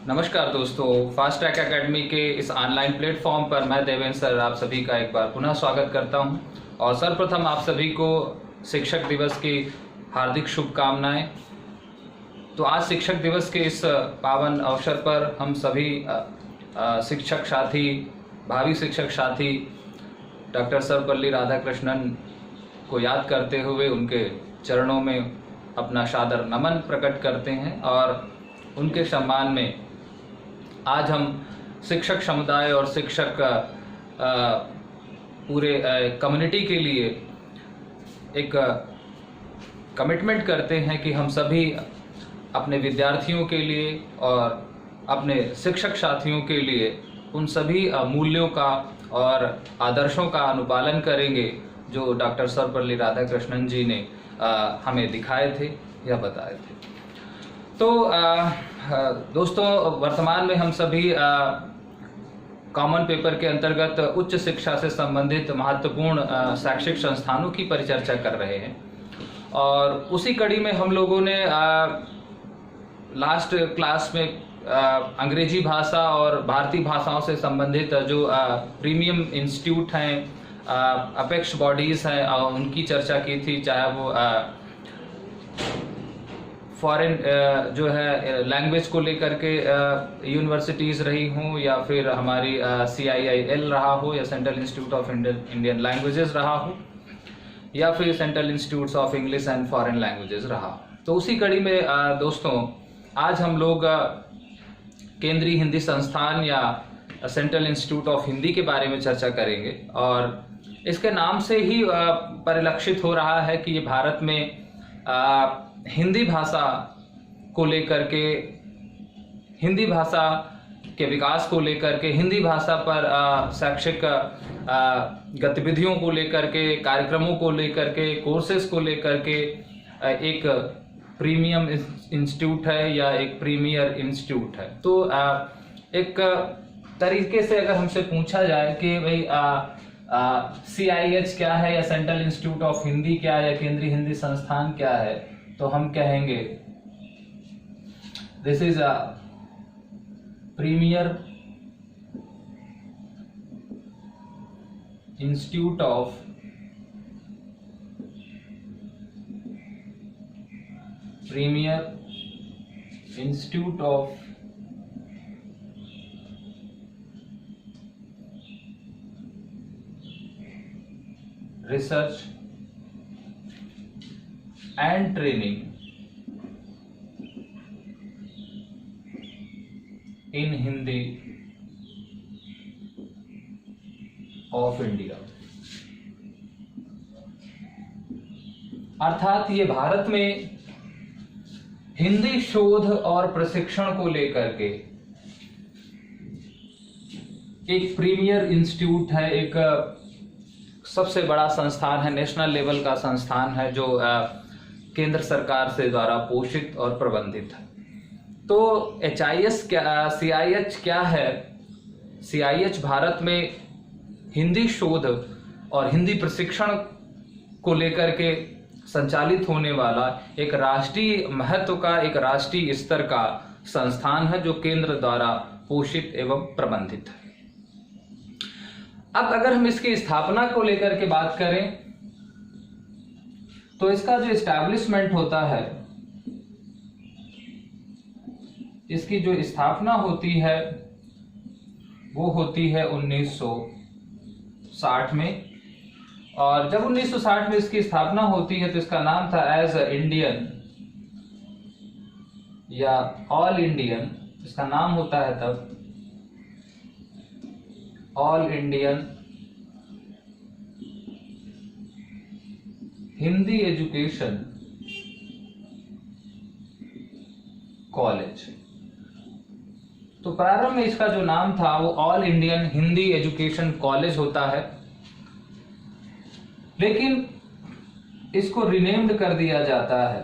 नमस्कार दोस्तों, fast track academy के इस ऑनलाइन प्लेटफॉर्म पर मैं देवेंद्र सर आप सभी का एक बार पुनः स्वागत करता हूं। और सर्वप्रथम आप सभी को शिक्षक दिवस की हार्दिक शुभकामनाएं। तो आज शिक्षक दिवस के इस पावन अवसर पर हम सभी शिक्षक साथी, भावी शिक्षक साथी डॉक्टर सर्वपल्ली राधाकृष्णन को याद करते हुए उनके चरणों में अपना सादर नमन प्रकट करते हैं। और उनके सम्मान में आज हम शिक्षक समुदाय और शिक्षक पूरे कम्युनिटी के लिए एक कमिटमेंट करते हैं कि हम सभी अपने विद्यार्थियों के लिए और अपने शिक्षक साथियों के लिए उन सभी मूल्यों का और आदर्शों का अनुपालन करेंगे जो डॉक्टर सर्वपल्ली राधाकृष्णन जी ने हमें दिखाए थे या बताए थे। तो दोस्तों, वर्तमान में हम सभी कॉमन पेपर के अंतर्गत उच्च शिक्षा से संबंधित महत्वपूर्ण शैक्षिक संस्थानों की परिचर्चा कर रहे हैं। और उसी कड़ी में हम लोगों ने लास्ट क्लास में अंग्रेजी भाषा और भारतीय भाषाओं से संबंधित जो प्रीमियम इंस्टीट्यूट हैं, अपेक्स बॉडीज हैं, उनकी चर्चा की थी। चाहे वो फॉरेन जो है लैंग्वेज को लेकर के यूनिवर्सिटीज़ रही हों, या फिर हमारी CIIL रहा हो, या central institute of Indian languages रहा हो, या फिर central institutes of English and foreign languages रहा हो। तो उसी कड़ी में दोस्तों आज हम लोग केंद्रीय हिंदी संस्थान या सेंट्रल इंस्टीट्यूट ऑफ हिंदी के बारे में चर्चा करेंगे। और इसके नाम से ही परिलक्षित हो रहा है कि ये भारत में हिंदी भाषा को लेकर के, हिंदी भाषा के विकास को लेकर के, हिंदी भाषा पर शैक्षिक गतिविधियों को लेकर के, कार्यक्रमों को लेकर के, कोर्सेज को लेकर के एक प्रीमियम इंस्टीट्यूट है या एक प्रीमियर इंस्टीट्यूट है। तो एक तरीके से अगर हमसे पूछा जाए कि भाई CIH क्या है, या सेंट्रल इंस्टीट्यूट ऑफ हिंदी क्या है, या केंद्रीय हिंदी संस्थान क्या है, तो हम कहेंगे this is a premier institute of research and training in Hindi of India. अर्थात ये भारत में हिंदी शोध और प्रशिक्षण को लेकर के एक प्रीमियर इंस्टीट्यूट है, एक सबसे बड़ा संस्थान है, नेशनल लेवल का संस्थान है जो केंद्र सरकार से द्वारा पोषित और प्रबंधित है। तो CIH क्या है? CIH भारत में हिंदी शोध और हिंदी प्रशिक्षण को लेकर के संचालित होने वाला एक राष्ट्रीय महत्व का, एक राष्ट्रीय स्तर का संस्थान है जो केंद्र द्वारा पोषित एवं प्रबंधित है। अब अगर हम इसकी स्थापना को लेकर के बात करें तो इसका जो एस्टैब्लिशमेंट होता है, इसकी जो स्थापना होती है वो होती है 1960 में। और जब 1960 में इसकी स्थापना होती है तो इसका नाम था एज इंडियन या ऑल इंडियन, इसका नाम होता है तब all Indian Hindi education college. तो प्रारंभ में इसका जो नाम था वो all Indian Hindi education college होता है, लेकिन इसको रिनेम्ड कर दिया जाता है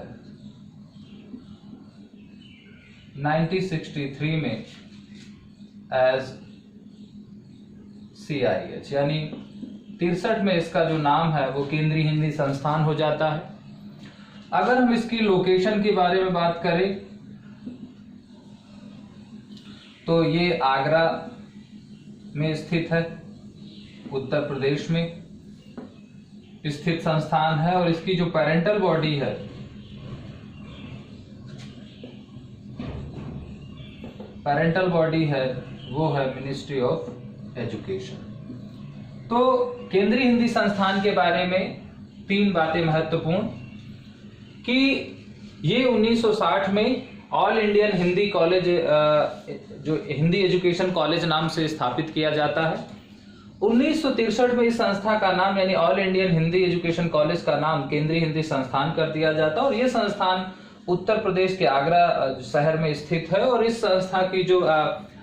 1963 में एज CIH, यानी 63 में इसका जो नाम है वो केंद्रीय हिंदी संस्थान हो जाता है। अगर हम इसकी लोकेशन के बारे में बात करें तो ये आगरा में स्थित है, उत्तर प्रदेश में स्थित संस्थान है। और इसकी जो पेरेंटल बॉडी है वो है मिनिस्ट्री ऑफ एजुकेशन। तो केंद्रीय हिंदी संस्थान के बारे में 3 बातें महत्वपूर्ण, कि ये 1960 में ऑल इंडियन हिंदी कॉलेज, जो हिंदी एजुकेशन कॉलेज नाम से स्थापित किया जाता है। 1963 में इस संस्था का नाम, यानी all Indian Hindi education college का नाम केंद्रीय हिंदी संस्थान कर दिया जाता है। और यह संस्थान उत्तर प्रदेश के आगरा शहर में स्थित है। और इस संस्था की जो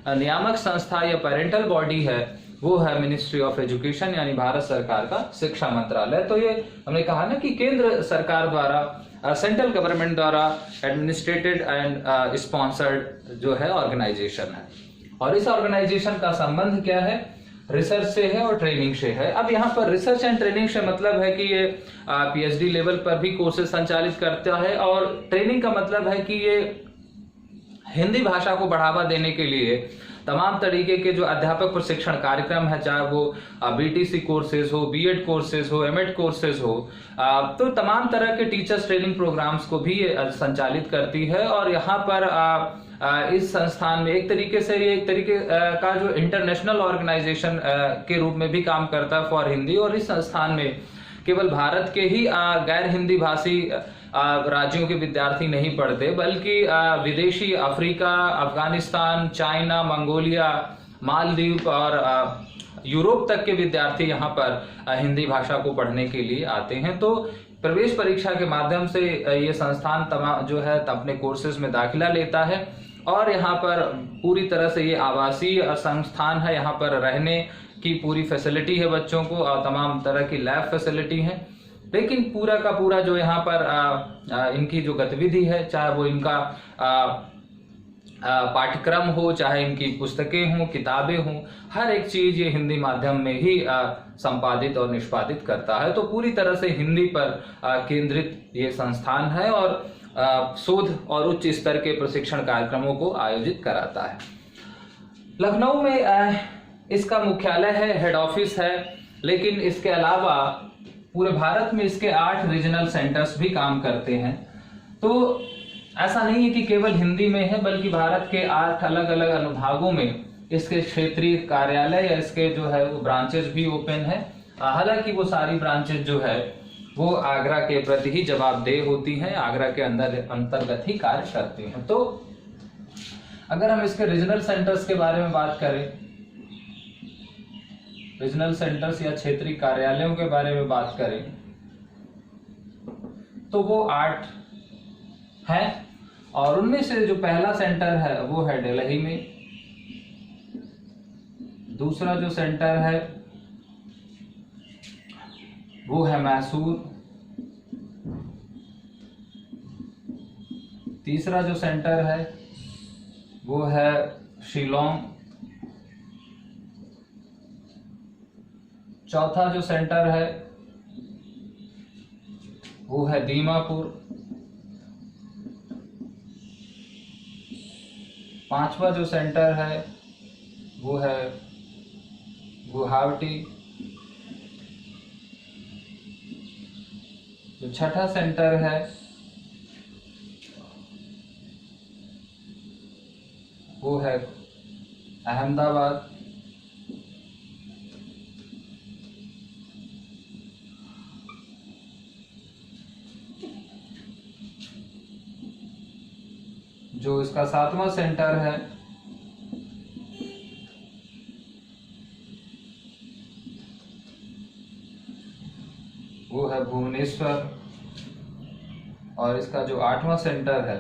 नियामक संस्था या पेरेंटल बॉडी है वो है मिनिस्ट्री ऑफ एजुकेशन, यानी भारत सरकार का शिक्षा मंत्रालय। तो ये हमने कहा ना कि केंद्र सरकार द्वारा, सेंट्रल गवर्नमेंट द्वारा एडमिनिस्ट्रेटेड एंड स्पॉन्सर्ड जो है ऑर्गेनाइजेशन है। और इस ऑर्गेनाइजेशन का संबंध क्या है? रिसर्च से है और ट्रेनिंग से है। अब यहाँ पर रिसर्च एंड ट्रेनिंग से मतलब है कि ये पीएचडी लेवल पर भी कोर्सेज संचालित करता है। और ट्रेनिंग का मतलब है कि ये हिंदी भाषा को बढ़ावा देने के लिए तमाम तरीके के जो अध्यापक प्रशिक्षण कार्यक्रम है, चाहे वो बीटीसी कोर्सेज हो, बीएड कोर्सेज हो, एमएड कोर्सेज हो, तो तमाम तरह के टीचर्स ट्रेनिंग प्रोग्राम्स को भी संचालित करती है। और यहाँ पर इस संस्थान में एक तरीके से ये एक तरीके का जो इंटरनेशनल ऑर्गेनाइजेशन के रूप में भी काम करता है फॉर हिंदी। और इस संस्थान में केवल भारत के ही गैर हिंदी भाषी राज्यों के विद्यार्थी नहीं पढ़ते, बल्कि विदेशी Africa, Afghanistan, China, Mongolia, Maldives और यूरोप तक के विद्यार्थी यहाँ पर हिंदी भाषा को पढ़ने के लिए आते हैं। तो प्रवेश परीक्षा के माध्यम से ये संस्थान तमाम जो है अपने कोर्सेज में दाखिला लेता है। और यहाँ पर पूरी तरह से ये आवासीय संस्थान है, यहाँ पर रहने की पूरी फैसिलिटी है बच्चों को, और तमाम तरह की लैब फैसिलिटी है। लेकिन पूरा का पूरा जो यहाँ पर इनकी जो गतिविधि है, चाहे वो इनका पाठ्यक्रम हो, चाहे इनकी पुस्तकें हों, किताबें हों, हर एक चीज ये हिंदी माध्यम में ही संपादित और निष्पादित करता है। तो पूरी तरह से हिंदी पर केंद्रित ये संस्थान है और शोध और उच्च स्तर के प्रशिक्षण कार्यक्रमों को आयोजित कराता है। लखनऊ में इसका मुख्यालय है, हेड ऑफिस है। लेकिन इसके अलावा पूरे भारत में इसके 8 रीजनल सेंटर्स भी काम करते हैं। तो ऐसा नहीं है कि केवल हिंदी में है, बल्कि भारत के 8 अलग अलग अनुभागों में इसके क्षेत्रीय कार्यालय या इसके जो है वो ब्रांचेस भी ओपन है। हालांकि वो सारी ब्रांचेस जो है वो आगरा के प्रति ही जवाबदेह होती हैं, आगरा के अंतर्गत ही कार्य करती हैं। तो अगर हम इसके रीजनल सेंटर्स के बारे में बात करें, रीजनल सेंटर्स या क्षेत्रीय कार्यालयों के बारे में बात करें, तो वो 8 हैं। और उनमें से जो पहला सेंटर है वो है दिल्ली में, दूसरा जो सेंटर है वो है मैसूर, तीसरा जो सेंटर है वो है शिलोंग, चौथा जो सेंटर है वो है दीमापुर, पांचवा जो सेंटर है वो है गुवाहाटी, जो छठा सेंटर है वो है अहमदाबाद, जो इसका 7वां सेंटर है वो है भुवनेश्वर, और इसका जो 8वां सेंटर है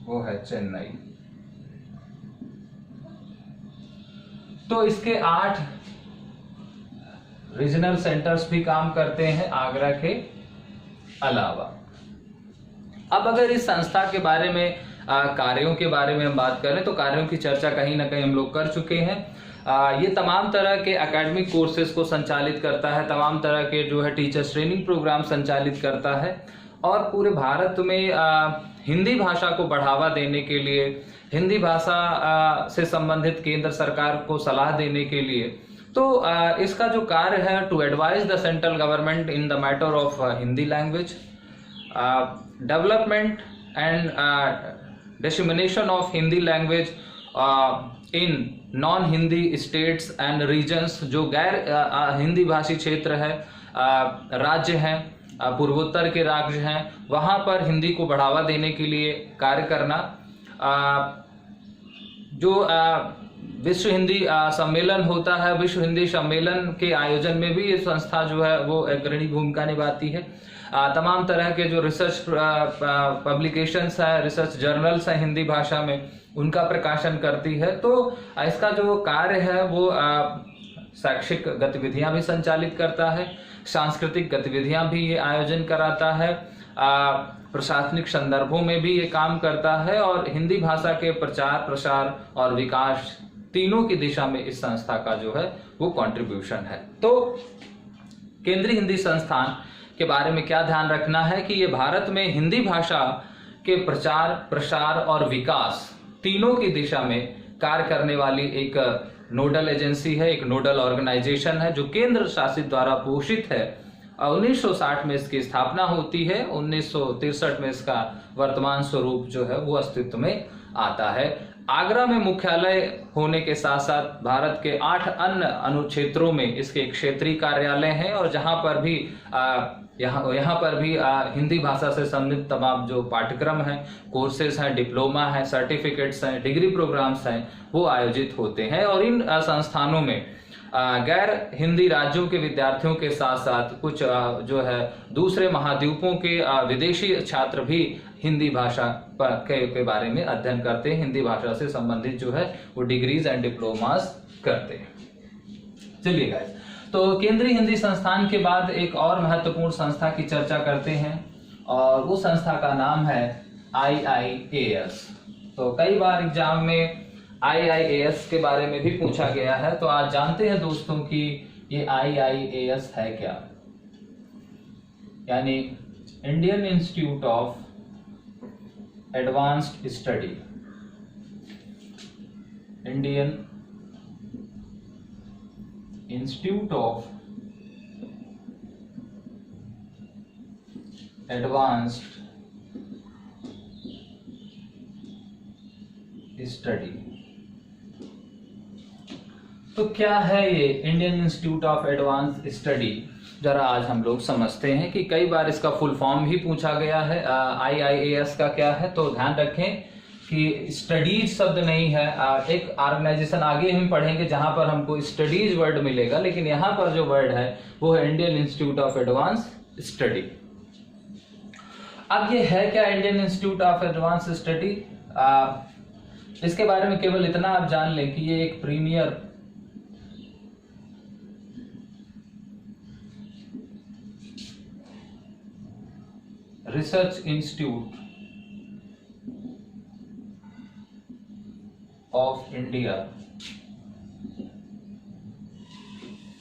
वो है चेन्नई। तो इसके 8 रीजनल सेंटर्स भी काम करते हैं आगरा के अलावा। अब अगर इस संस्था के बारे में कार्यों के बारे में हम बात करें, तो कार्यों की चर्चा कहीं ना कहीं हम लोग कर चुके हैं। ये तमाम तरह के एकेडमिक कोर्सेज को संचालित करता है, तमाम तरह के जो है टीचर्स ट्रेनिंग प्रोग्राम संचालित करता है, और पूरे भारत में हिंदी भाषा को बढ़ावा देने के लिए, हिंदी भाषा से संबंधित केंद्र सरकार को सलाह देने के लिए, तो इसका जो कार्य है to advise the central government in the matter of Hindi language, development and dissemination of Hindi language in non Hindi states and regions, जो गैर हिंदी भाषी क्षेत्र है, राज्य हैं, पूर्वोत्तर के राज्य हैं, वहाँ पर हिंदी को बढ़ावा देने के लिए कार्य करना। जो विश्व हिंदी सम्मेलन होता है, विश्व हिंदी सम्मेलन के आयोजन में भी ये संस्था जो है वो अग्रणी भूमिका निभाती है। तमाम तरह के जो रिसर्च पब्लिकेशंस है, रिसर्च जर्नल्स हैं हिंदी भाषा में, उनका प्रकाशन करती है। तो इसका जो कार्य है वो शैक्षिक गतिविधियां भी संचालित करता है, सांस्कृतिक गतिविधियां भी ये आयोजन कराता है, प्रशासनिक संदर्भों में भी ये काम करता है, और हिंदी भाषा के प्रचार प्रसार और विकास तीनों की दिशा में इस संस्था का जो है वो कंट्रीब्यूशन है। तो केंद्रीय हिंदी संस्थान के बारे में क्या ध्यान रखना है कि ये भारत में हिंदी भाषा के प्रचार प्रसार और विकास तीनों की दिशा में कार्य करने वाली एक नोडल एजेंसी है, एक नोडल ऑर्गेनाइजेशन है, जो केंद्र शासित द्वारा पोषित है। 1960 में इसकी स्थापना होती है, 1963 में इसका वर्तमान स्वरूप जो है वो अस्तित्व में आता है। आगरा में मुख्यालय होने के साथ साथ भारत के 8 अन्य अनुक्षेत्रों में इसके क्षेत्रीय कार्यालय हैं, और जहां पर भी यहाँ पर भी हिंदी भाषा से संबंधित तमाम जो पाठ्यक्रम हैं, कोर्सेज हैं, डिप्लोमा है, सर्टिफिकेट्स हैं, डिग्री प्रोग्राम्स हैं, वो आयोजित होते हैं। और इन संस्थानों में गैर हिंदी राज्यों के विद्यार्थियों के साथ साथ कुछ जो है दूसरे महाद्वीपों के विदेशी छात्र भी हिंदी भाषा के बारे में अध्ययन करते हैं, हिंदी भाषा से संबंधित जो है वो डिग्रीज एंड डिप्लोमास करते हैं। चलिए गाइस, तो केंद्रीय हिंदी संस्थान के बाद एक और महत्वपूर्ण संस्था की चर्चा करते हैं, और वो संस्था का नाम है IIAS। तो कई बार एग्जाम में IIAS के बारे में भी पूछा गया है, तो आज जानते हैं दोस्तों कि ये IIAS है क्या। यानी Indian institute of advanced study, Indian institute of advanced study. तो क्या है ये Indian institute of advance study, जरा आज हम लोग समझते हैं कि कई बार इसका फुल फॉर्म भी पूछा गया है। IIAS का क्या है, तो ध्यान रखें कि स्टडीज शब्द नहीं है। एक ऑर्गेनाइजेशन आगे हम पढ़ेंगे जहां पर हमको स्टडीज वर्ड मिलेगा, लेकिन यहाँ पर जो वर्ड है वो है Indian institute of advance study. अब ये है क्या Indian institute of advance study? इसके बारे में केवल इतना आप जान लें कि ये एक premiere research institute of India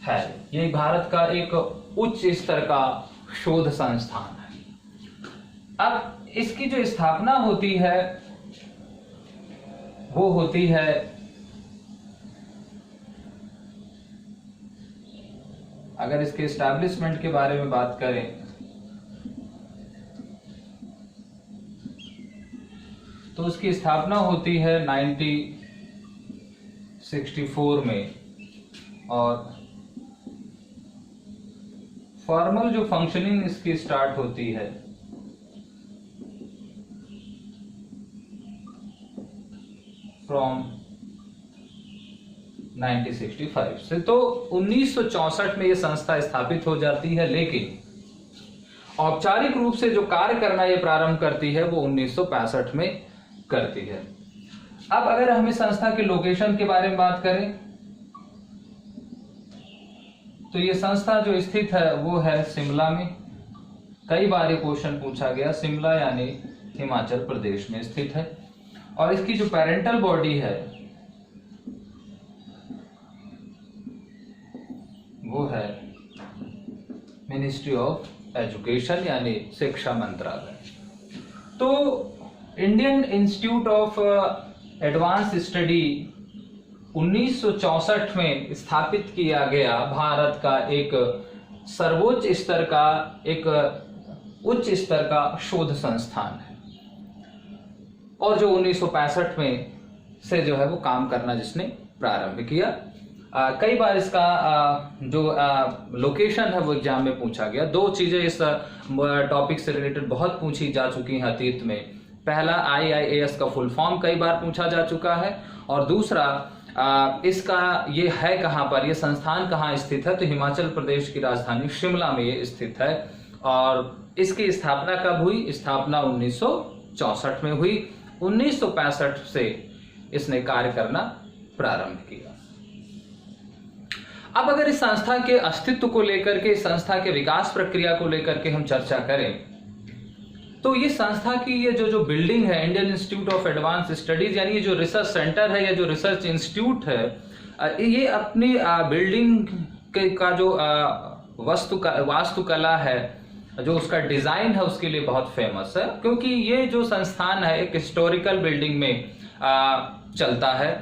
है। ये भारत का एक उच्च स्तर का शोध संस्थान है। अब इसकी जो स्थापना होती है वो होती है अगर इसके एस्टैब्लिशमेंट के बारे में बात करें तो उसकी स्थापना होती है 1964 में, और फॉर्मल जो फंक्शनिंग इसकी स्टार्ट होती है फ्रॉम 1965 से। तो 1964 में यह संस्था स्थापित हो जाती है, लेकिन औपचारिक रूप से जो कार्य करना ये प्रारंभ करती है वो 1965 में करती है। अब अगर हम इस संस्था के लोकेशन के बारे में बात करें तो ये संस्था जो स्थित है वो है शिमला में। कई बार ये क्वेश्चन पूछा गया, शिमला यानी हिमाचल प्रदेश में स्थित है। और इसकी जो पेरेंटल बॉडी है वो है मिनिस्ट्री ऑफ एजुकेशन यानी शिक्षा मंत्रालय। तो Indian institute of advance study 1964 में स्थापित किया गया भारत का एक सर्वोच्च स्तर का, एक उच्च स्तर का शोध संस्थान है, और जो 1965 में से जो है वो काम करना जिसने प्रारंभ किया। कई बार इसका जो लोकेशन है वो एग्जाम में पूछा गया। दो चीजें इस टॉपिक से रिलेटेड बहुत पूछी जा चुकी हैं अतीत में। पहला, IIAS का फुल फॉर्म कई बार पूछा जा चुका है, और दूसरा इसका ये है कहाँ पर, ये संस्थान कहाँ स्थित है। तो हिमाचल प्रदेश की राजधानी शिमला में ये स्थित है, और इसकी स्थापना कब हुई? स्थापना 1964 में हुई। 1965 से इसने कार्य करना प्रारंभ किया। अब अगर इस संस्था के अस्तित्व को लेकर के, इस संस्था के विकास प्रक्रिया को लेकर के हम चर्चा करें, तो ये संस्था की ये जो बिल्डिंग है, Indian institute of advance studies, यानी ये जो रिसर्च सेंटर है या जो रिसर्च इंस्टीट्यूट है, ये अपनी बिल्डिंग का जो वास्तुकला है, जो उसका डिजाइन है, उसके लिए बहुत फेमस है, क्योंकि ये जो संस्थान है एक हिस्टोरिकल बिल्डिंग में चलता है,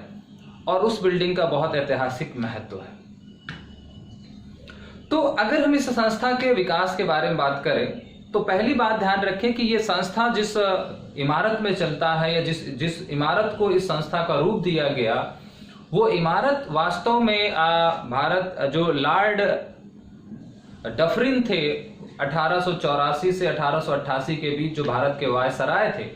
और उस बिल्डिंग का बहुत ऐतिहासिक महत्व है। तो अगर हम इस संस्था के विकास के बारे में बात करें, तो पहली बात ध्यान रखें कि ये संस्था जिस इमारत में चलता है, या जिस इमारत को इस संस्था का रूप दिया गया, वो इमारत वास्तव में भारत जो लॉर्ड डफरिन थे 1884 से 1888 के बीच जो भारत के वायसराय थे,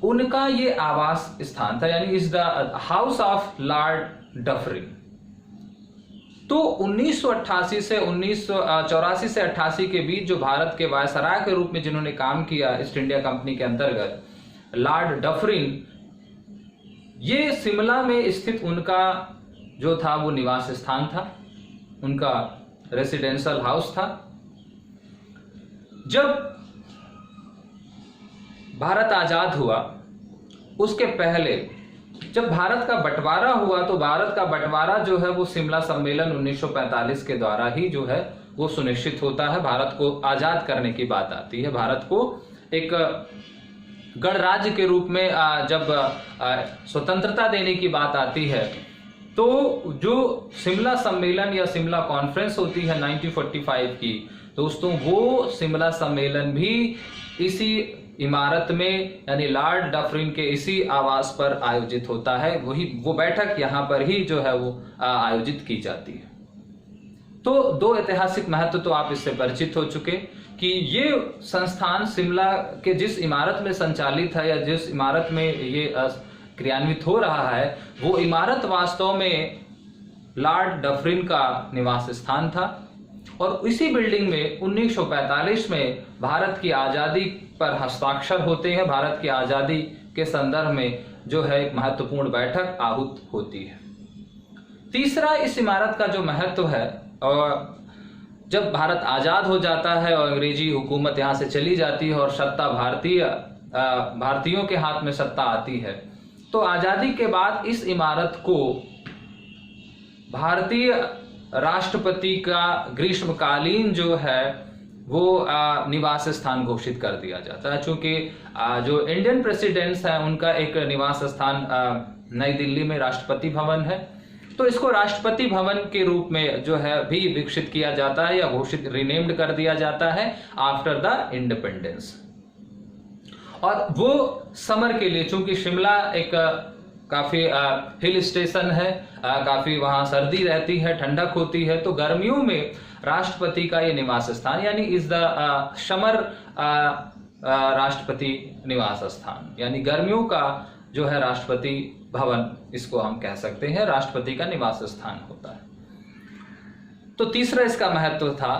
उनका ये आवास स्थान था, यानी is the house of Lord Dufferin. तो 1988 से 1984 से 88 के बीच जो भारत के वायसराय के रूप में जिन्होंने काम किया ईस्ट इंडिया कंपनी के अंतर्गत, लॉर्ड डफरिन, ये शिमला में स्थित उनका जो था वो निवास स्थान था, उनका रेसिडेंशियल हाउस था। जब भारत आजाद हुआ उसके पहले, जब भारत का बंटवारा हुआ, तो भारत का बंटवारा जो है वो शिमला सम्मेलन 1945 के द्वारा ही जो है वो सुनिश्चित होता है। भारत को आजाद करने की बात आती है, भारत को एक गणराज्य के रूप में जब स्वतंत्रता देने की बात आती है, तो जो शिमला सम्मेलन या शिमला कॉन्फ्रेंस होती है 1945 की, दोस्तों वो शिमला सम्मेलन भी इसी इमारत में, यानी लॉर्ड डफरिन के इसी आवास पर आयोजित होता है। वो बैठक यहाँ पर ही जो है वो आयोजित की जाती है। तो दो ऐतिहासिक महत्व तो आप इससे परिचित हो चुके कि ये संस्थान शिमला के जिस इमारत में संचालित है या जिस इमारत में ये क्रियान्वित हो रहा है, वो इमारत वास्तव में लॉर्ड डफरिन का निवास स्थान था, और इसी बिल्डिंग में 1945 में भारत की आजादी पर हस्ताक्षर होते हैं। भारत की आजादी के संदर्भ में जो है एक महत्वपूर्ण बैठक आहूत होती है। तीसरा, इस इमारत का जो महत्व है, और जब भारत आजाद हो जाता है और अंग्रेजी हुकूमत यहाँ से चली जाती है और सत्ता भारतीयों के हाथ में सत्ता आती है, तो आजादी के बाद इस इमारत को भारतीय राष्ट्रपति का ग्रीष्मकालीन जो है वो निवास स्थान घोषित कर दिया जाता है। चूंकि जो इंडियन प्रेसिडेंट्स हैं उनका एक निवास स्थान नई दिल्ली में राष्ट्रपति भवन है, तो इसको राष्ट्रपति भवन के रूप में जो है भी विकसित किया जाता है या घोषित रिनेम्ड कर दिया जाता है आफ्टर द इंडिपेंडेंस। और वो समर के लिए, चूंकि शिमला एक काफी हिल स्टेशन है, काफी वहां सर्दी रहती है, ठंडक होती है, तो गर्मियों में राष्ट्रपति का ये निवास स्थान, यानी इज द समर राष्ट्रपति निवास स्थान, यानी गर्मियों का जो है राष्ट्रपति भवन, इसको हम कह सकते हैं, राष्ट्रपति का निवास स्थान होता है। तो तीसरा इसका महत्व था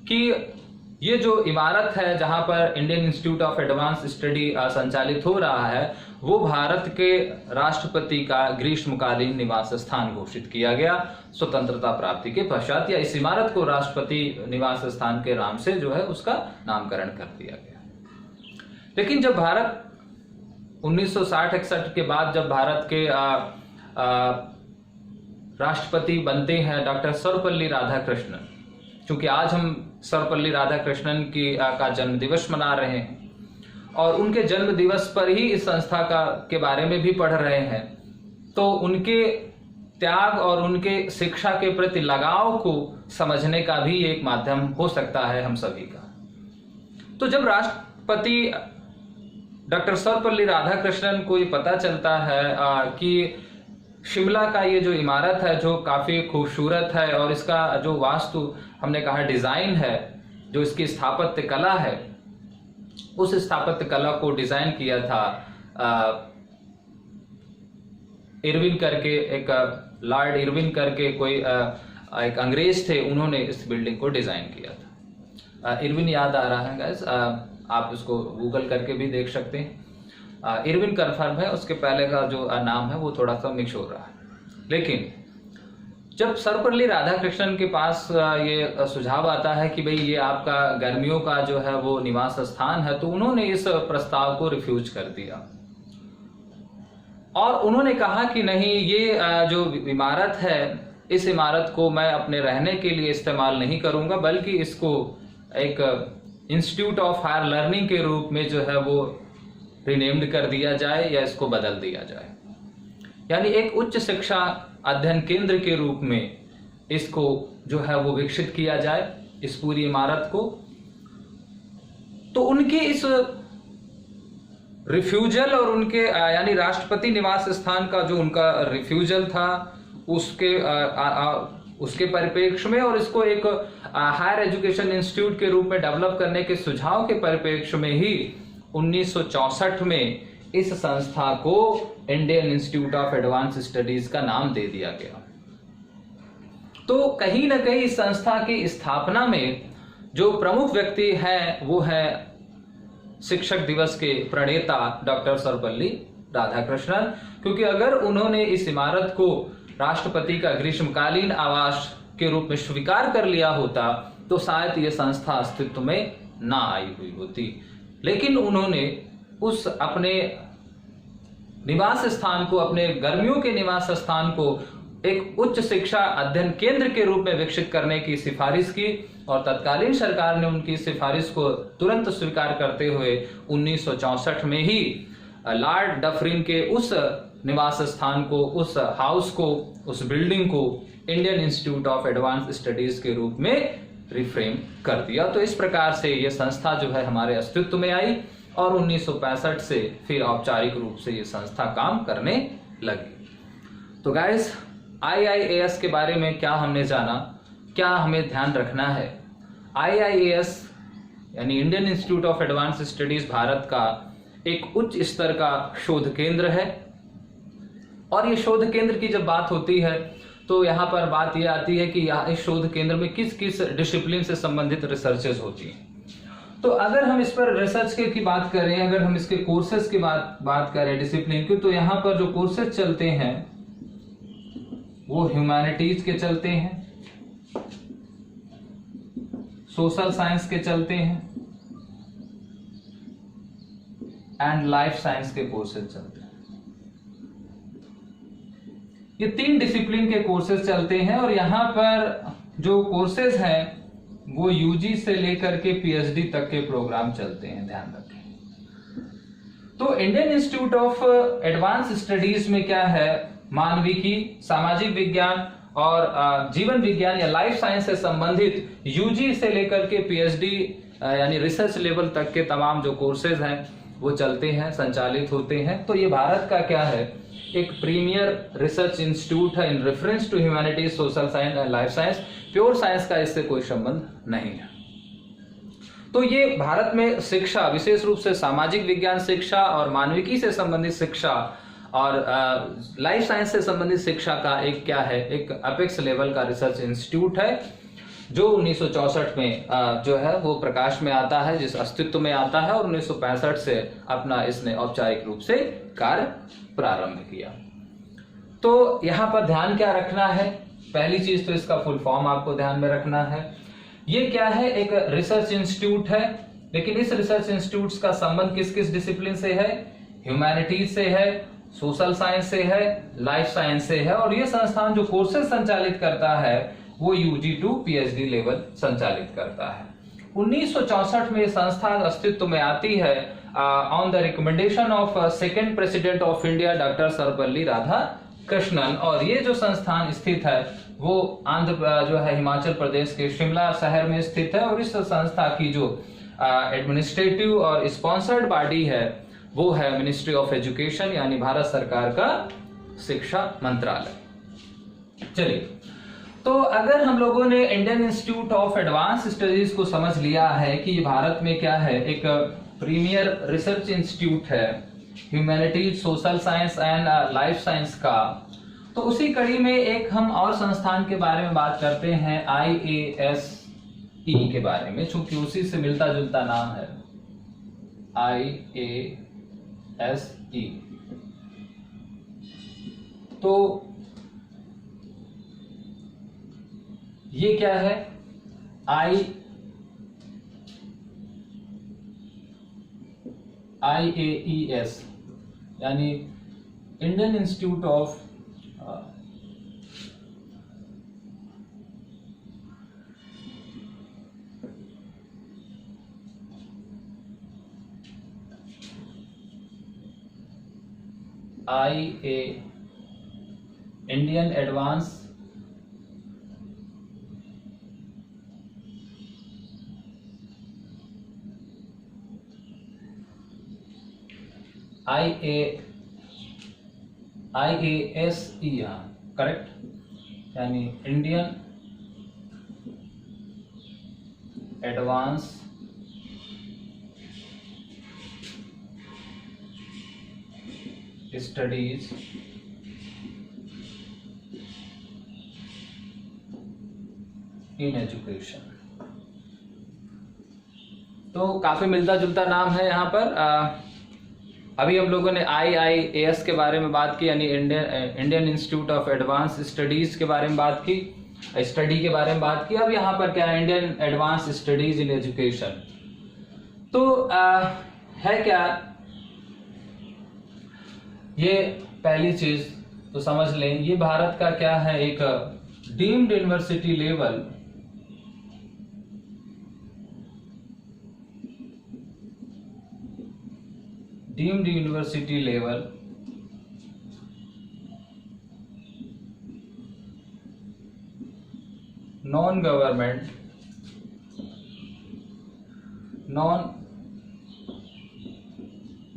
कि ये जो इमारत है जहां पर Indian institute of advance study संचालित हो रहा है, वो भारत के राष्ट्रपति का ग्रीष्मकालीन निवास स्थान घोषित किया गया स्वतंत्रता प्राप्ति के पश्चात, या इस इमारत को राष्ट्रपति निवास स्थान के नाम से जो है उसका नामकरण कर दिया गया। लेकिन जब भारत 1960-61 के बाद जब भारत के राष्ट्रपति बनते हैं डॉक्टर सर्वपल्ली राधाकृष्णन, क्योंकि आज हम सर्वपल्ली राधाकृष्णन का जन्म दिवस मना रहे हैं और उनके जन्म दिवस पर ही इस संस्था के बारे में भी पढ़ रहे हैं, तो उनके त्याग और उनके शिक्षा के प्रति लगाव को समझने का भी एक माध्यम हो सकता है हम सभी का। तो जब राष्ट्रपति डॉक्टर सर्वपल्ली राधाकृष्णन को ये पता चलता है कि शिमला का ये जो इमारत है जो काफी खूबसूरत है और इसका जो वास्तु हमने कहा डिजाइन है, जो इसकी स्थापत्य कला है, उस स्थापत्य कला को डिजाइन किया था इरविन करके, एक लॉर्ड इरविन करके कोई एक अंग्रेज थे, उन्होंने इस बिल्डिंग को डिजाइन किया था। इरविन याद आ रहा है गाइस, आप उसको गूगल करके भी देख सकते हैं। इरविन कंफर्म है, उसके पहले का जो नाम है वो थोड़ा सा मिक्स हो रहा है। लेकिन जब सर्वपल्ली राधाकृष्णन के पास ये सुझाव आता है कि भाई ये आपका गर्मियों का जो है वो निवास स्थान है, तो उन्होंने इस प्रस्ताव को रिफ्यूज कर दिया और उन्होंने कहा कि नहीं, ये जो इमारत है, इस इमारत को मैं अपने रहने के लिए इस्तेमाल नहीं करूंगा, बल्कि इसको एक इंस्टीट्यूट ऑफ हायर लर्निंग के रूप में जो है वो रिनेम्ड कर दिया जाए या इसको बदल दिया जाए, यानी एक उच्च शिक्षा अध्ययन केंद्र के रूप में इसको जो है वो विकसित किया जाए, इस पूरी इमारत को। तो उनके इस रिफ्यूजल और उनके यानी राष्ट्रपति निवास स्थान का जो उनका रिफ्यूजल था उसके परिप्रेक्ष्य में और इसको एक हायर एजुकेशन इंस्टीट्यूट के रूप में डेवलप करने के सुझाव के परिप्रेक्ष्य में ही 1964 में इस संस्था को Indian institute of advance studies का नाम दे दिया गया। तो कहीं ना कहीं इस संस्था की स्थापना में जो प्रमुख व्यक्ति है वो है शिक्षक दिवस के प्रणेता डॉक्टर सर्वपल्ली राधाकृष्णन, क्योंकि अगर उन्होंने इस इमारत को राष्ट्रपति का ग्रीष्मकालीन आवास के रूप में स्वीकार कर लिया होता तो शायद ये संस्था अस्तित्व में ना आई हुई होती। लेकिन उन्होंने उस अपने निवास स्थान को, अपने गर्मियों के निवास स्थान को एक उच्च शिक्षा अध्ययन केंद्र के रूप में विकसित करने की सिफारिश की और तत्कालीन सरकार ने उनकी सिफारिश को तुरंत स्वीकार करते हुए 1964 में ही लॉर्ड डफरिन के उस निवास स्थान को, उस हाउस को, उस बिल्डिंग को Indian institute of advance studies के रूप में रिफ्रेम कर दिया। तो इस प्रकार से ये संस्था जो है हमारे अस्तित्व में आई और 1965 से फिर औपचारिक रूप से ये संस्था काम करने लगी। तो गाइस, IIAS के बारे में क्या हमने जाना, क्या हमें ध्यान रखना है। IIAS यानी Indian institute of advance studies Bharat का एक उच्च स्तर का शोध केंद्र है और ये शोध केंद्र की जब बात होती है तो यहाँ पर बात ये आती है कि इस शोध केंद्र में किस किस डिसिप्लिन से संबंधित रिसर्चेस होती हैं। तो अगर हम इस पर रिसर्च की बात करें, अगर हम इसके कोर्सेज की बात करें डिसिप्लिन की, तो यहाँ पर जो कोर्सेज चलते हैं वो ह्यूमैनिटीज के चलते हैं, सोशल साइंस के चलते हैं एंड लाइफ साइंस के कोर्सेज चलते हैं। ये 3 डिसिप्लिन के कोर्सेज चलते हैं और यहाँ पर जो कोर्सेज हैं वो यूजी से लेकर के पीएचडी तक के प्रोग्राम चलते हैं, ध्यान रखें। तो Indian institute of advance studies में क्या है, मानविकी, सामाजिक विज्ञान और जीवन विज्ञान या लाइफ साइंस से संबंधित यूजी से लेकर के पीएचडी यानी रिसर्च लेवल तक के तमाम जो कोर्सेज हैं वो चलते हैं, संचालित होते हैं। तो ये भारत का क्या है, एक प्रीमियर रिसर्च इंस्टीट्यूट है in reference to humanities, social science and life science. Pure science का इससे कोई संबंध नहीं है। तो ये भारत में शिक्षा, विशेष रूप से सामाजिक विज्ञान शिक्षा और मानविकी से संबंधित शिक्षा और लाइफ साइंस से संबंधित शिक्षा का एक क्या है, एक अपेक्स लेवल का रिसर्च इंस्टीट्यूट है जो 1964 में जो है वो प्रकाश में आता है, जिस अस्तित्व में आता है और 1965 से अपना इसने औपचारिक रूप से कार्य प्रारंभ किया। तो यहाँ पर ध्यान क्या रखना है, पहली चीज तो इसका फुल फॉर्म आपको ध्यान में रखना है। ये क्या है, एक रिसर्च इंस्टीट्यूट है, लेकिन इस रिसर्च इंस्टीट्यूट का संबंध किस किस डिसिप्लिन से है, ह्यूमैनिटीज से है, सोशल साइंस से है, लाइफ साइंस से है। और ये संस्थान जो कोर्सेज संचालित करता है वो यूजी टू पीएचडी लेवल संचालित करता है। 1964 में संस्था अस्तित्व में आती है on the recommendation of second president of India doctor Sarvepalli Radhakrishnan. और ये जो संस्थान स्थित है वो जो है हिमाचल प्रदेश के शिमला शहर में स्थित है। और इस संस्था की जो एडमिनिस्ट्रेटिव और स्पॉन्सर्ड बॉडी है वो है मिनिस्ट्री ऑफ एजुकेशन, यानी भारत सरकार का शिक्षा मंत्रालय। चलिए, तो अगर हम लोगों ने Indian institute of advance studies को समझ लिया है कि ये भारत में क्या है, एक प्रीमियर रिसर्च इंस्टीट्यूट है humanities, social science and life science का, तो उसी कड़ी में एक हम और संस्थान के बारे में बात करते हैं, IASE के बारे में, चूंकि उसी से मिलता जुलता नाम है IASE। तो ये क्या है, IAES यानी Indian institute of Indian advance IASE, correct, यानी Indian advance studies in education. तो काफी मिलता जुलता नाम है यहाँ पर। अभी हम लोगों ने IIAS के बारे में बात की, यानी Indian institute of advance studies के बारे में बात की, स्टडी के बारे में बात की। अब यहाँ पर क्या है, Indian advance studies in education. तो है क्या, ये पहली चीज तो समझ लें, ये भारत का क्या है, एक deemed university level non government non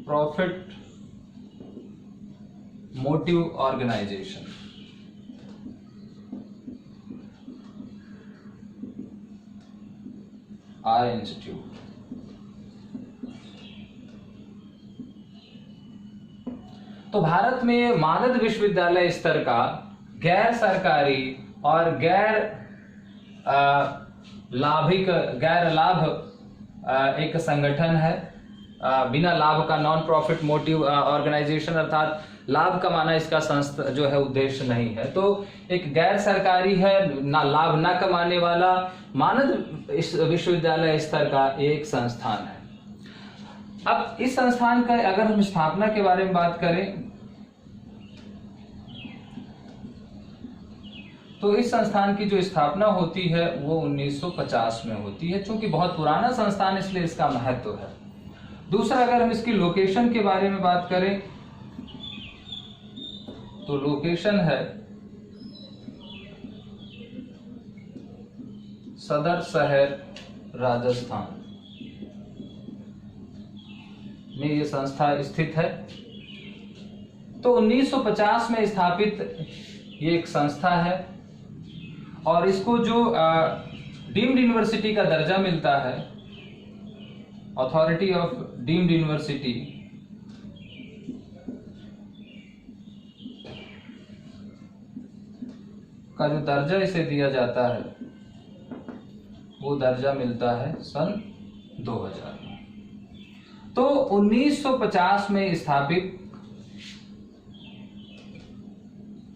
profit motive organisation. Or institute. तो भारत में मानद विश्वविद्यालय स्तर का गैर सरकारी और गैर लाभ एक संगठन है, बिना लाभ का, नॉन प्रॉफिट मोटिव ऑर्गेनाइजेशन, अर्थात लाभ कमाना इसका संस्था जो है उद्देश्य नहीं है। तो एक गैर सरकारी है, ना लाभ ना कमाने वाला, मानद विश्वविद्यालय स्तर का एक संस्थान है। अब इस संस्थान का अगर हम स्थापना के बारे में बात करें तो इस संस्थान की जो स्थापना होती है वो 1950 में होती है। चूंकि बहुत पुराना संस्थान इसलिए इसका महत्व है। दूसरा, अगर हम इसकी लोकेशन के बारे में बात करें तो लोकेशन है सदर शहर राजस्थान में ये संस्था स्थित है। तो 1950 में स्थापित ये एक संस्था है और इसको जो डीम्ड यूनिवर्सिटी का दर्जा मिलता है, अथॉरिटी ऑफ डीम्ड यूनिवर्सिटी, का जो दर्जा इसे दिया जाता है वो दर्जा मिलता है सन 2000 में। तो 1950 में स्थापित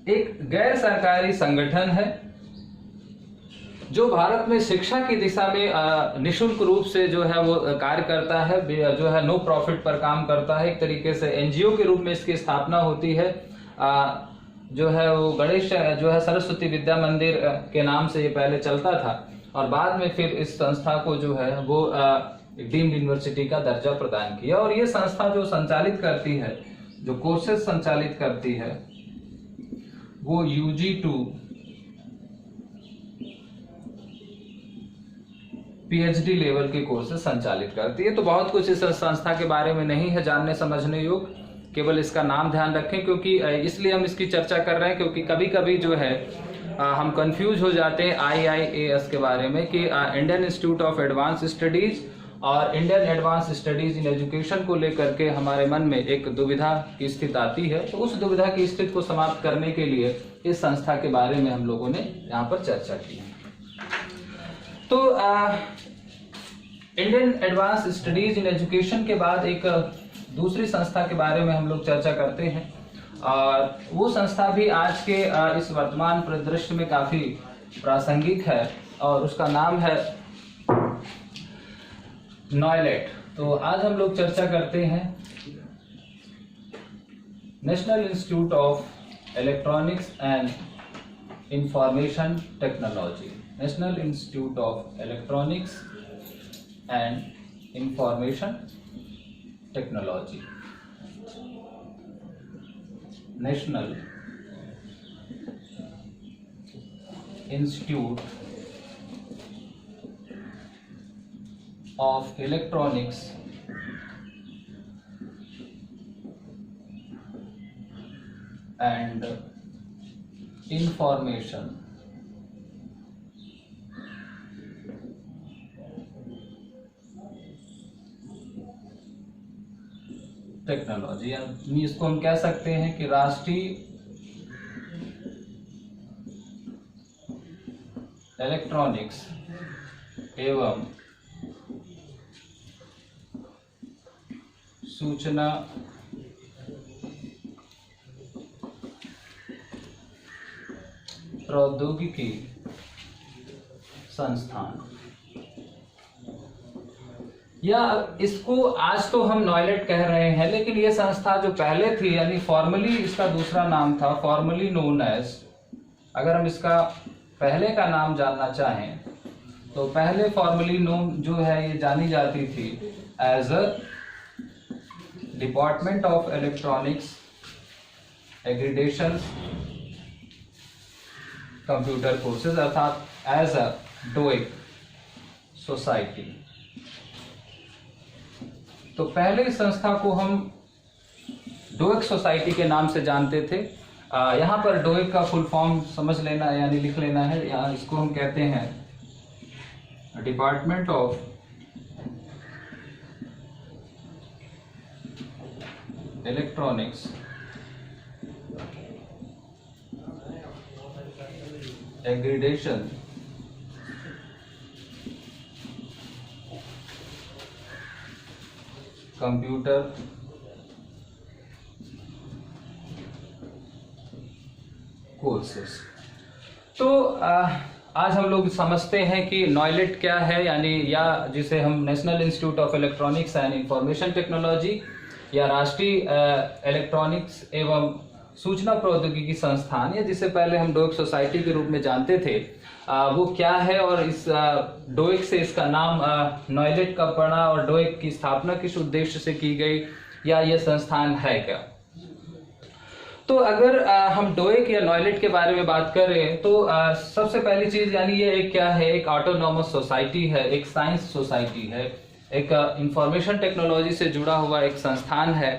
एक गैर सरकारी संगठन है जो भारत में शिक्षा की दिशा में निःशुल्क रूप से जो है वो कार्य करता है, जो है नो प्रॉफिट पर काम करता है। एक तरीके से एनजीओ के रूप में इसकी स्थापना होती है। जो है वो गणेश जो है सरस्वती विद्या मंदिर के नाम से ये पहले चलता था और बाद में फिर इस संस्था को जो है वो डीम्ड यूनिवर्सिटी का दर्जा प्रदान किया। और ये संस्था जो संचालित करती है, जो कोर्सेज संचालित करती है, वो UG टू PhD लेवल के कोर्सेज संचालित करती है। तो बहुत कुछ इस संस्था के बारे में नहीं है जानने समझने योग्य, केवल इसका नाम ध्यान रखें, क्योंकि इसलिए हम इसकी चर्चा कर रहे हैं क्योंकि कभी कभी जो है हम कंफ्यूज हो जाते हैं IIAS के बारे में कि Indian institute of advance studies और Indian advance studies in education को लेकर के हमारे मन में एक दुविधा की स्थिति आती है। तो उस दुविधा की स्थिति को समाप्त करने के लिए इस संस्था के बारे में हम लोगों ने यहाँ पर चर्चा की है। तो Indian advance studies in education के बाद एक दूसरी संस्था के बारे में हम लोग चर्चा करते हैं, और वो संस्था भी आज के इस वर्तमान परिदृश्य में काफी प्रासंगिक है, और उसका नाम है नॉयलेट। तो आज हम लोग चर्चा करते हैं national institute of electronics and information technology, national institute of electronics and information technology, national institute of electronics and information technology, यानी इसको हम कह सकते हैं कि राष्ट्रीय इलेक्ट्रॉनिक्स एवं सूचना प्रौद्योगिकी संस्थान, या इसको आज तो हम नॉयलेट कह रहे हैं, लेकिन ये संस्था जो पहले थी, यानी फॉर्मली इसका दूसरा नाम था, फॉर्मली नोन एज, अगर हम इसका पहले का नाम जानना चाहें तो पहले फॉर्मली नोन जो है ये जानी जाती थी as a department of electronics accreditation computer courses, अर्थात एज अ डोइक सोसाइटी। तो पहले इस संस्था को हम डोइक सोसाइटी के नाम से जानते थे। यहाँ पर डोइक का फुल फॉर्म समझ लेना, यानी लिख लेना है। यहाँ इसको हम कहते हैं department of electronics accreditation computer courses. तो आज हम लोग समझते हैं कि नॉयलेट क्या है, यानी या जिसे हम national institute of electronics and information technology या राष्ट्रीय इलेक्ट्रॉनिक्स एवं सूचना प्रौद्योगिकी संस्थान, या जिसे पहले हम डोइक सोसाइटी के रूप में जानते थे, वो क्या है, और इस डोइक से इसका नाम नॉयलेट कब पड़ा, और डोइक की स्थापना किस उद्देश्य से की गई, या ये संस्थान है क्या। तो अगर हम डोइक या नॉयलेट के बारे में बात करें तो सबसे पहली चीज, यानी ये एक क्या है, एक ऑटोनॉमस सोसाइटी है, एक साइंस सोसाइटी है, एक इंफॉर्मेशन टेक्नोलॉजी से जुड़ा हुआ एक संस्थान है,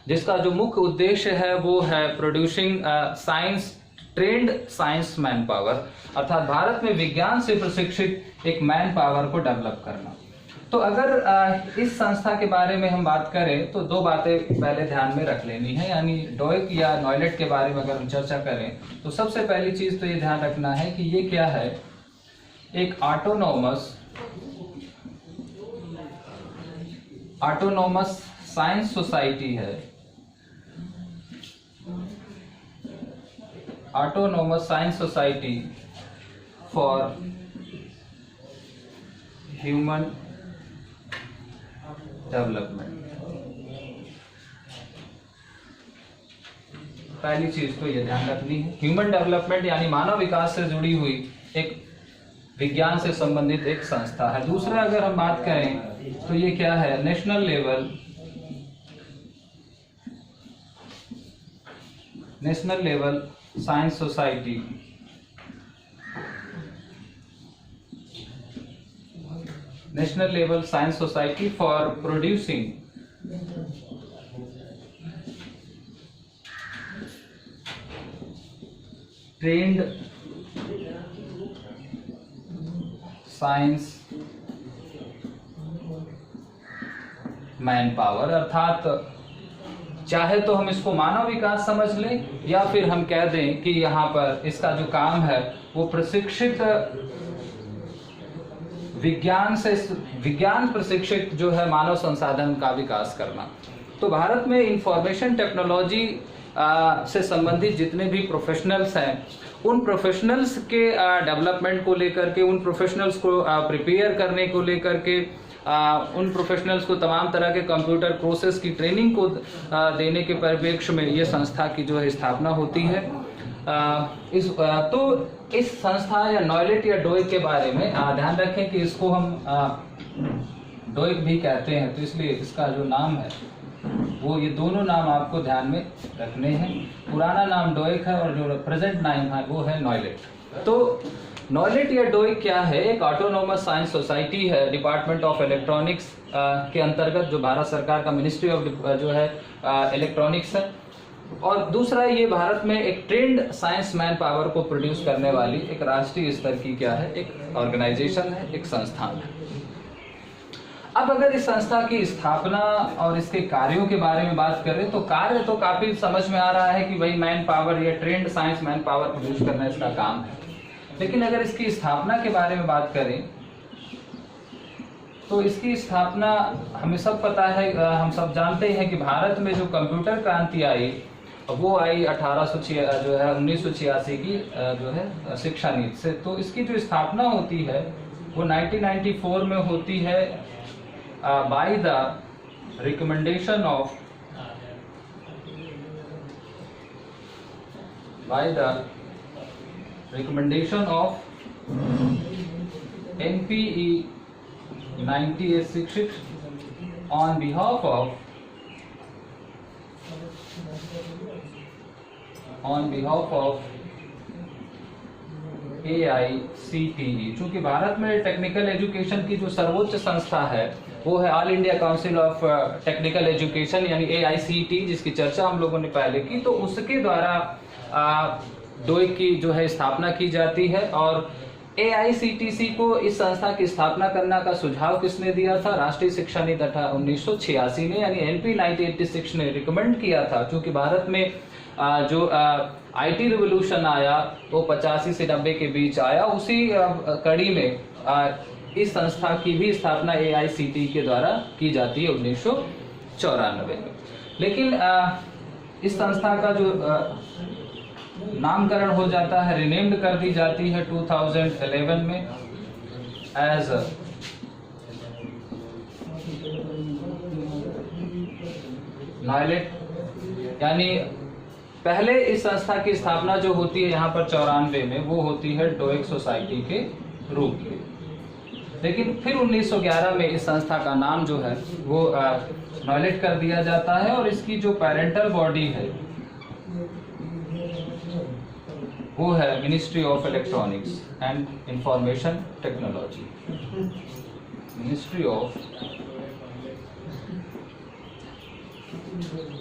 जिसका जो मुख्य उद्देश्य है वो है producing science trend science man power, अर्थात भारत में विज्ञान से प्रशिक्षित एक मैन पावर को डेवलप करना। तो अगर इस संस्था के बारे में हम बात करें तो दो बातें पहले ध्यान में रख लेनी है, यानी डोइक या नॉयलेट के बारे में अगर हम चर्चा करें तो सबसे पहली चीज तो ये ध्यान रखना है कि ये क्या है, एक ऑटोनॉमस साइंस सोसाइटी है, autonomous science society for human development. पहली चीज तो ये ध्यान रखनी है, ह्यूमन डेवलपमेंट यानी मानव विकास से जुड़ी हुई एक विज्ञान से संबंधित एक संस्था है। दूसरा अगर हम बात करें तो ये क्या है, national level science society. National level science society for producing trend science man power, अर्थात चाहे तो हम इसको मानव विकास समझ लें या फिर हम कह दें कि यहाँ पर इसका जो काम है वो प्रशिक्षित विज्ञान प्रशिक्षित जो है मानव संसाधन का विकास करना। तो भारत में इंफॉर्मेशन टेक्नोलॉजी से संबंधित जितने भी प्रोफेशनल्स हैं, उन प्रोफेशनल्स के डेवलपमेंट को लेकर के, उन प्रोफेशनल्स को प्रिपेयर करने को लेकर के, उन प्रोफेशनल्स को तमाम तरह के कंप्यूटर प्रोसेस की ट्रेनिंग को देने के परिप्रेक्ष्य में ये संस्था की जो है स्थापना होती है। तो इस संस्था या नॉयलेट या डोइक के बारे में ध्यान रखें कि इसको हम डोइक भी कहते हैं, तो इसलिए इसका जो नाम है वो, ये दोनों नाम आपको ध्यान में रखने हैं। पुराना नाम डोइक है और जो प्रेजेंट नाम है वो है नॉयलेट। तो नॉयलेट या डोइक क्या है, एक ऑटोनोमस साइंस सोसाइटी है डिपार्टमेंट ऑफ इलेक्ट्रॉनिक्स के अंतर्गत, जो भारत सरकार का मिनिस्ट्री ऑफ जो है इलेक्ट्रॉनिक्स है। और दूसरा, ये भारत में एक ट्रेंड साइंस मैन पावर को प्रोड्यूस करने वाली एक राष्ट्रीय स्तर की क्या है, एक ऑर्गेनाइजेशन है, एक संस्थान है। अब अगर इस संस्था की स्थापना और इसके कार्यों के बारे में बात करें तो कार्य तो काफी समझ में आ रहा है कि भाई मैन पावर या trend science man power produce करना इसका काम है। लेकिन अगर इसकी स्थापना के बारे में बात करें तो इसकी स्थापना हमें सब पता है, हम सब जानते हैं कि भारत में जो कंप्यूटर क्रांति आई वो आई 1986 की जो है शिक्षा नीति से। तो इसकी जो स्थापना होती है वो 1994 में होती है by the recommendation of NPE 9866 on behalf of AICTE। चूंकि भारत में टेक्निकल एजुकेशन की जो सर्वोच्च संस्था है वो है all India council of technical education यानी AICTE, जिसकी चर्चा हम लोगों ने पहले की। तो उसके द्वारा डोइक की जो है स्थापना की जाती है। और AICTC को इस संस्था की स्थापना करने का सुझाव किसने दिया था? राष्ट्रीय शिक्षा नीति 1986 ने, यानी NP 1986 ने रिकमेंड किया था। क्योंकि भारत में जो IT रिवोल्यूशन आया वो 85 से 90 के बीच आया, उसी कड़ी में इस संस्था की भी स्थापना AICTE के द्वारा की जाती है 1994 में। लेकिन इस संस्था का जो नामकरण हो जाता है, रिनेम्ड कर दी जाती है 2011 में एज नॉयलेट। यानी पहले इस संस्था की स्थापना जो होती है यहाँ पर 94 में, वो होती है डोइक सोसाइटी के रूप में। लेकिन फिर 1911 में इस संस्था का नाम जो है वो नॉयलेट कर दिया जाता है। और इसकी जो पेरेंटल बॉडी है वो है ministry of electronics and information technology. Ministry of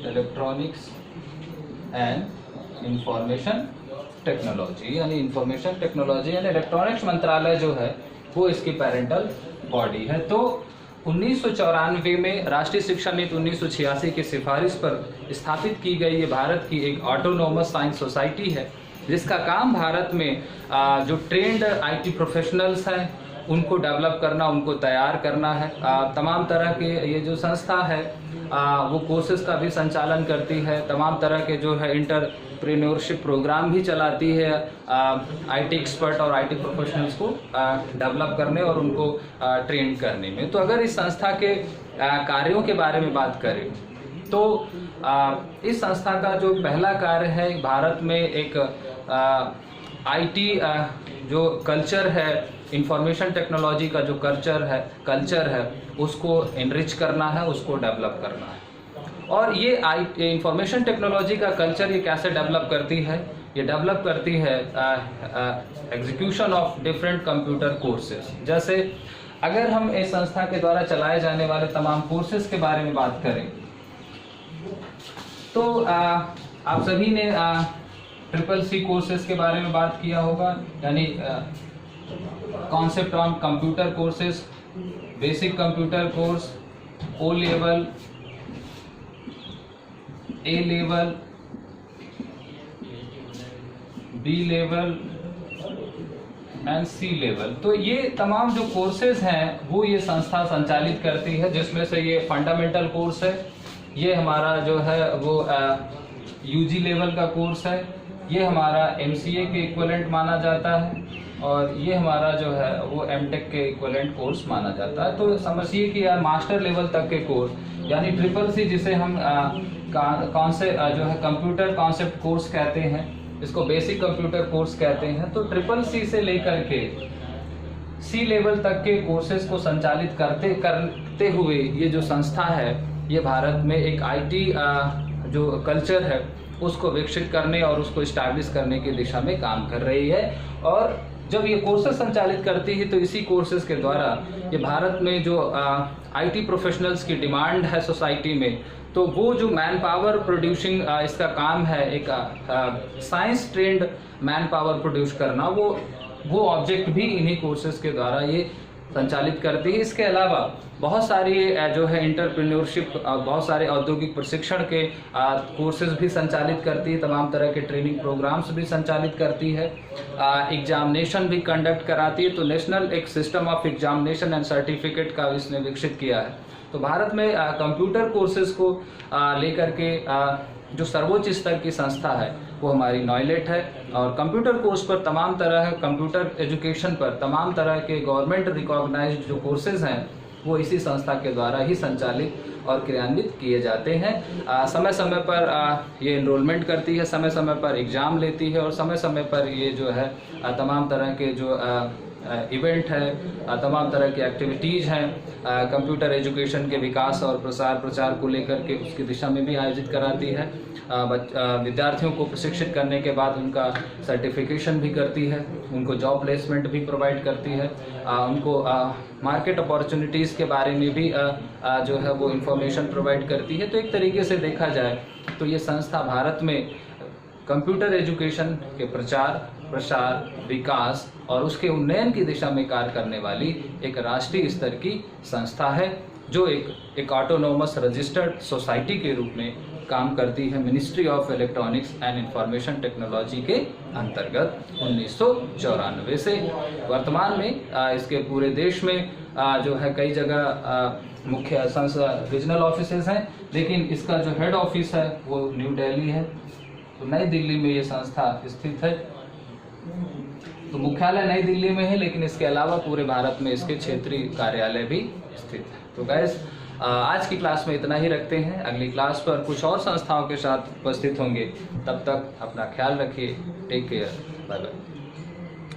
electronics and information technology, यानी इंफॉर्मेशन टेक्नोलॉजी यानी इलेक्ट्रॉनिक्स मंत्रालय जो है वो इसकी पेरेंटल बॉडी है। तो 1994 में राष्ट्रीय शिक्षा नीति 1986 की सिफारिश पर स्थापित की गई ये भारत की एक ऑटोनोमस साइंस सोसाइटी है, जिसका काम भारत में जो ट्रेंड IT प्रोफेशनल्स हैं उनको डेवलप करना, उनको तैयार करना है। तमाम तरह के ये जो संस्था है वो कोर्सेज का भी संचालन करती है, तमाम तरह के जो है एंटरप्रेन्योरशिप प्रोग्राम भी चलाती है IT एक्सपर्ट और IT प्रोफेशनल्स को डेवलप करने और उनको ट्रेन करने में। तो अगर इस संस्था के कार्यों के बारे में बात करें तो इस संस्था का जो पहला कार्य है, भारत में एक आईटी जो कल्चर है, इंफॉर्मेशन टेक्नोलॉजी का जो कल्चर है उसको एनरिच करना है, उसको डेवलप करना है। और ये इंफॉर्मेशन टेक्नोलॉजी का कल्चर ये कैसे डेवलप करती है? ये डेवलप करती है execution of different computer courses. जैसे अगर हम इस संस्था के द्वारा चलाए जाने वाले तमाम कोर्सेज के बारे में बात करें तो आप सभी ने CCC कोर्सेज के बारे में बात किया होगा, यानी concept on computer courses, basic computer course, O level, A level, B level and C level. तो ये तमाम जो कोर्सेज हैं वो ये संस्था संचालित करती है, जिसमें से ये फंडामेंटल कोर्स है, ये हमारा जो है वो UG लेवल का कोर्स है, ये हमारा MCA के इक्विवेलेंट माना जाता है, और ये हमारा जो है वो MTech के इक्विवेलेंट कोर्स माना जाता है। तो समझिए कि यार मास्टर लेवल तक के कोर्स, यानी CCC जिसे हम जो है कंप्यूटर कॉन्सेप्ट कोर्स कहते हैं, इसको बेसिक कंप्यूटर कोर्स कहते हैं। तो CCC से लेकर के C लेवल तक के कोर्सेज को संचालित करते हुए ये जो संस्था है ये भारत में एक IT जो कल्चर है उसको विकसित करने और उसको इस्टेब्लिश करने की दिशा में काम कर रही है। और जब ये कोर्सेज संचालित करती है तो इसी कोर्सेज के द्वारा ये भारत में जो IT प्रोफेशनल्स की डिमांड है सोसाइटी में, तो वो जो मैन पावर प्रोड्यूसिंग इसका काम है, एक science trend man power produce करना, वो ऑब्जेक्ट भी इन्हीं कोर्सेज के द्वारा ये संचालित करती है। इसके अलावा बहुत सारी जो है एंटरप्रेन्योरशिप, बहुत सारे औद्योगिक प्रशिक्षण के कोर्सेज भी संचालित करती है, तमाम तरह के ट्रेनिंग प्रोग्राम्स भी संचालित करती है, एग्जामिनेशन भी कंडक्ट कराती है। तो नेशनल एक system of examination and certificate का इसने विकसित किया है। तो भारत में कंप्यूटर कोर्सेज को लेकर के जो सर्वोच्च स्तर की संस्था है वो हमारी नॉयलेट है, और कंप्यूटर कोर्स पर तमाम तरह कंप्यूटर एजुकेशन पर तमाम तरह के गवर्नमेंट रिकॉग्नाइज्ड जो कोर्सेज हैं वो इसी संस्था के द्वारा ही संचालित और क्रियान्वित किए जाते हैं। समय समय पर ये एनरोलमेंट करती है, समय समय पर एग्ज़ाम लेती है, और समय समय पर ये जो है तमाम तरह के जो इवेंट है, तमाम तरह की एक्टिविटीज़ हैं, कंप्यूटर एजुकेशन के विकास और प्रचार को लेकर के उसकी दिशा में भी आयोजित कराती है। विद्यार्थियों को प्रशिक्षित करने के बाद उनका सर्टिफिकेशन भी करती है, उनको जॉब प्लेसमेंट भी प्रोवाइड करती है, उनको मार्केट अपॉर्चुनिटीज़ के बारे में भी जो है वो इंफॉर्मेशन प्रोवाइड करती है। तो एक तरीके से देखा जाए तो ये संस्था भारत में कंप्यूटर एजुकेशन के प्रसार, विकास और उसके उन्नयन की दिशा में कार्य करने वाली एक राष्ट्रीय स्तर की संस्था है, जो एक ऑटोनोमस रजिस्टर्ड सोसाइटी के रूप में काम करती है ministry of electronics and information technology के अंतर्गत 1994 से। वर्तमान में इसके पूरे देश में जो है कई जगह मुख्य रीजनल ऑफिसेज हैं, लेकिन इसका जो हेड ऑफिस है वो न्यू दिल्ली है। तो नई दिल्ली में ये संस्था स्थित है। तो मुख्यालय नई दिल्ली में है, लेकिन इसके अलावा पूरे भारत में इसके क्षेत्रीय कार्यालय भी स्थित है। तो गाइस आज की क्लास में इतना ही रखते हैं। अगली क्लास पर कुछ और संस्थाओं के साथ उपस्थित होंगे। तब तक अपना ख्याल रखिए। Take care, bye bye.